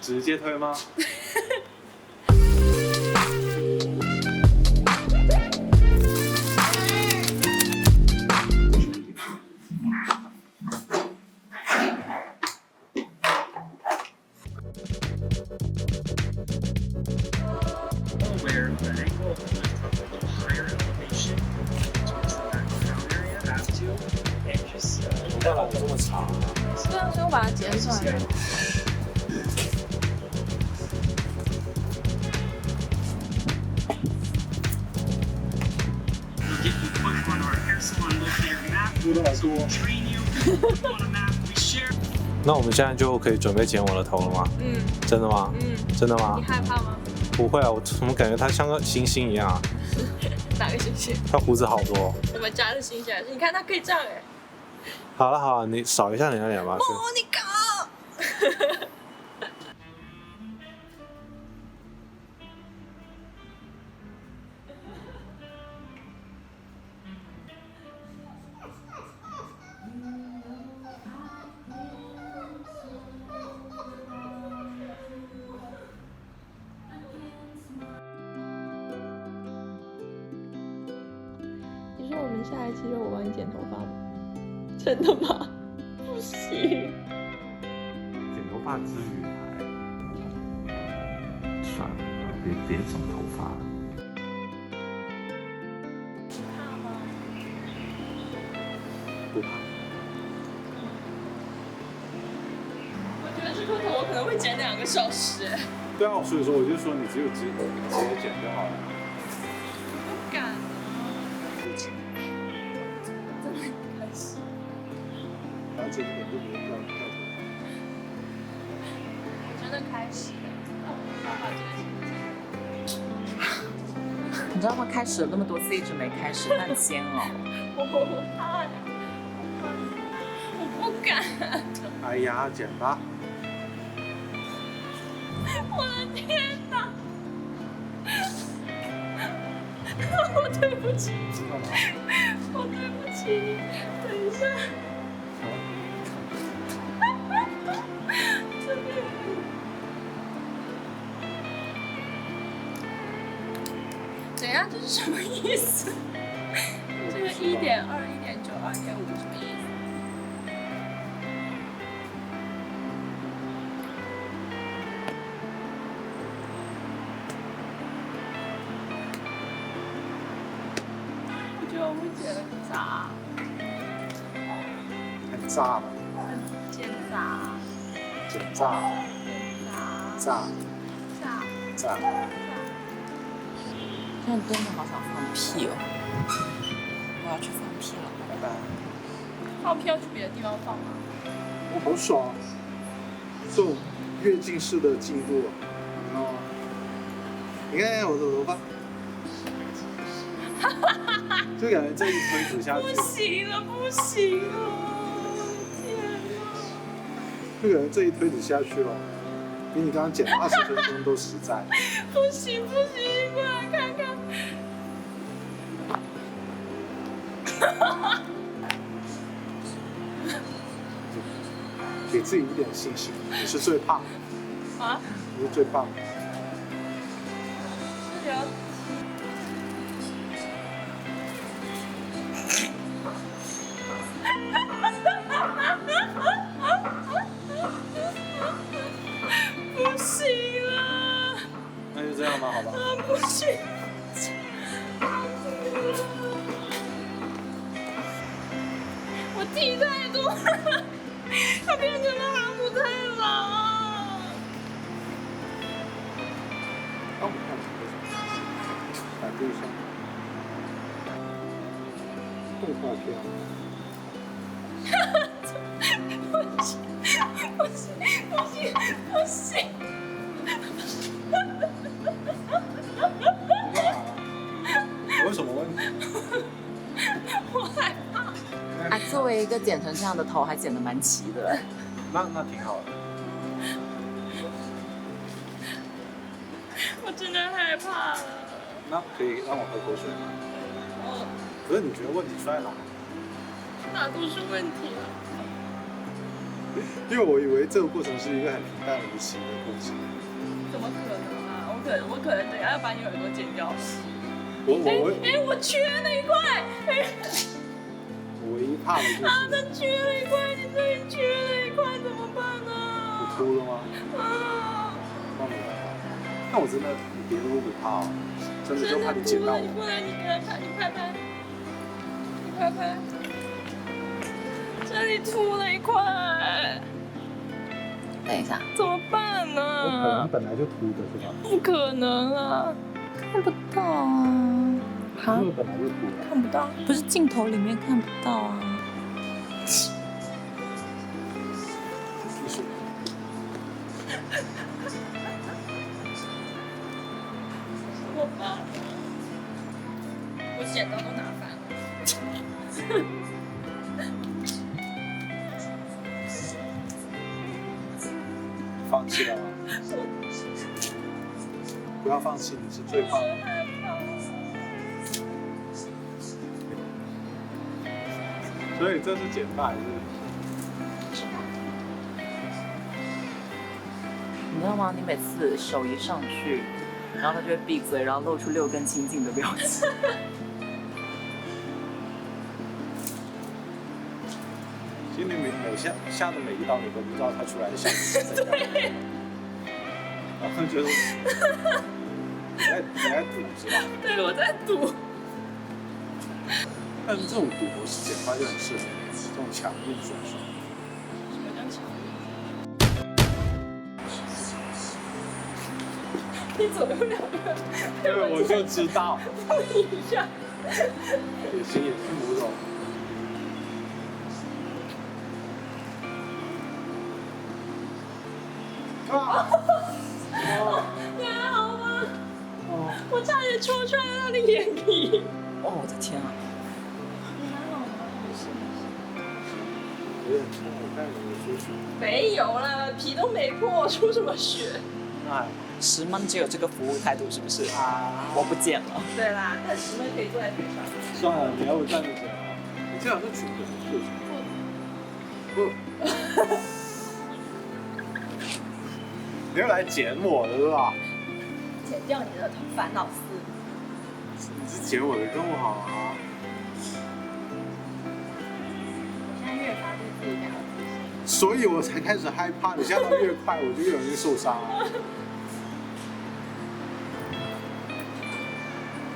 直接推吗？Aware of the angle of the lift up a little higher elevation towards the back crown area. Have to and just 头发染这么长啊？对啊，所以我把它剪出来了。 We'll get you put on our hair salon locator map. 多的耳 So 朵 we'll。train you on a map we share. 那我们现在就可以准备剪我的头了吗？嗯真的吗？嗯，真的吗你？害怕吗？不会啊，我怎么感觉它像个星星一样啊？哪个星星？它胡子好多。我们家的星星还是？你看它可以这样哎。好了好了，你扫一下你的脸吧。哦，你搞。你说我们下一期要我帮你剪头发吗？真的吗？不行。剪头发之余还算了，别整头发了。怕吗？不怕。我觉得这颗头我可能会剪2个小时哎。对啊，所以说我就说你只有直接剪就好了。不敢啊。真的开始。而且一点都不会掉头。我真的开始了。那我们画画这个星期。你知道吗？开始了那么多次，一直没开始，很煎熬。我怕呀，我不敢。哎呀，剪吧。我的天哪！我对不起，干嘛？我对不起你。等一下，这边。等一下，这是什么意思？这个1.2、1.9、2.5什么意思？我觉得我会剪得很渣，很炸吧？剪渣，剪炸，渣，炸，渣，炸。现在真的好想放屁哦！我要去放屁了。拜拜。放屁要去别的地方放吗？我好爽，这种跃进式的进步，你知道吗？你看我的头发，就感觉这一推子下去，不行了，不行了！天哪！就感觉这一推子下去了，比你刚刚剪了20分钟都实在。不行不行，过来看看。给自己一点信心，你是最胖的，啊？你是最棒的。是聊。不行了。那就这样吧，好吧。啊，不行！我剃太多了，它变成了哈姆太郎。那我们看百度上动画片，不行，不行，不行，不行！你干嘛？有什么问题？我害怕。啊，作为一个剪成这样的头，还剪得蛮齐的。那挺好的。我真的害怕了。那可以让我喝口水吗？哦，可是你觉得问题出在哪？哪都是问题啊。因为我以为这个过程是一个很平淡无奇的过程。怎么可能啊？我可能等一下要把你耳朵剪掉了。我我缺了一块，我唯一怕的就是啊，他缺了一块，你这里缺了一块，怎么办呢？你秃了吗？啊！那没办法。那我真的别的都不怕哦，真的就怕你捡到我。你过来，你给他拍，你拍拍，你拍拍，这里秃了一块，等一下，怎么办呢？我可能本来就秃的是吧？不可能啊！看不到啊。因为本来就秃的。看不到，不是镜头里面看不到啊。艺术。怎么办？我剪刀都拿反了。放弃了吗？不要放弃，你是最棒的。所以这是剪发还是？你知道吗？你每次手一上去，然后他就会闭嘴，然后露出6根清净的表情。其实你每下的每一刀，你都不知道它出来的效果是怎样。对。然后就是你在赌是吧？对，我在赌。但是这种赌博是剪发就很适合你这种强硬选手。什么叫强硬？你左右两个，对，我就知道。碰一下。也行也是某种。啊！你还好吗？哦，我差点戳穿了他的眼皮。哦，我的天啊！你还好吗？没事没事。有点痛，我看有没有出血。没有啦，皮都没破，出什么血？哎，石门只有这个服务态度是不是？啊，我不剪了。对啦，但石门可以坐在腿上。算了，你要我站着剪啊？你这样是裙子还是不？你又来剪我的是吧？剪掉你的烦恼丝。你是剪我的更好啊！我现在越发对自己感到自信。所以我才开始害怕，你下到越快，我就越容易受伤啊。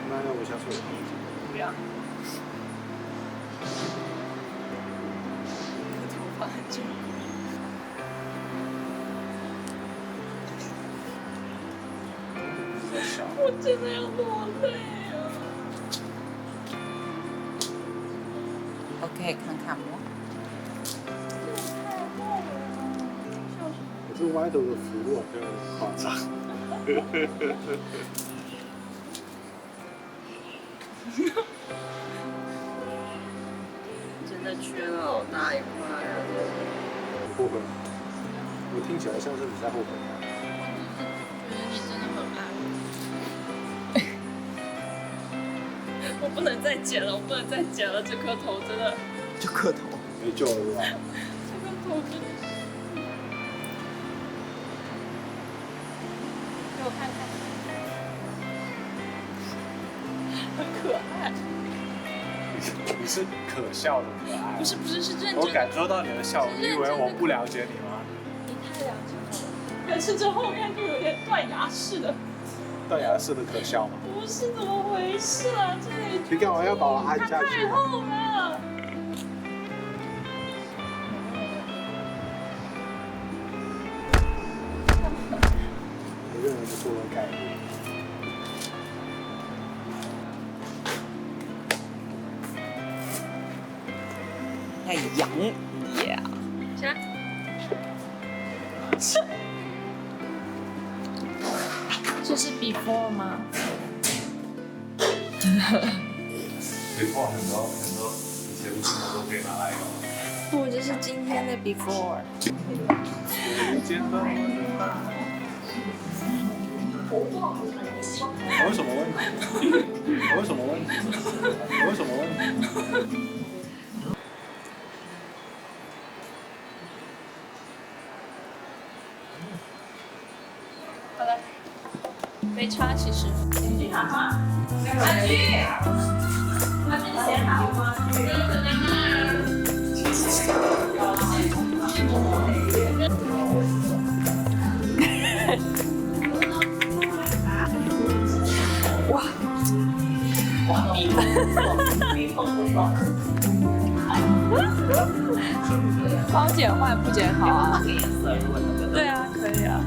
那要不下次我不要。我头发很重。在笑。我真的要落泪啊！ OK， 看看我。我这歪头的幅度好像有点夸张。真的缺了好大一块啊！你后悔吗？我听起来像是你在后悔。觉得你真的很爱我。我不能再剪了，我不能再剪了，这颗头真的，就磕头。没救了是吧？这颗头真的是。给我看看，很可爱。你是可笑的可爱。不是不是，是认真的。我感受到你的笑容，你以为我不了解你吗？你太了解我了。可是这后面就有点断崖式的。断崖式的可笑吗？不是怎么回事啊？这里你干嘛要把我按下去？太厚了。每个人都做了改变。太阳耶！起来。这是 before 吗？没错，很多以前的镜头都可以拿来用。不，这是今天的 before。我有什么问题？我有什么问题？我有什么问题？好的，杯茶其实。好减坏不减好啊？对啊，可以啊。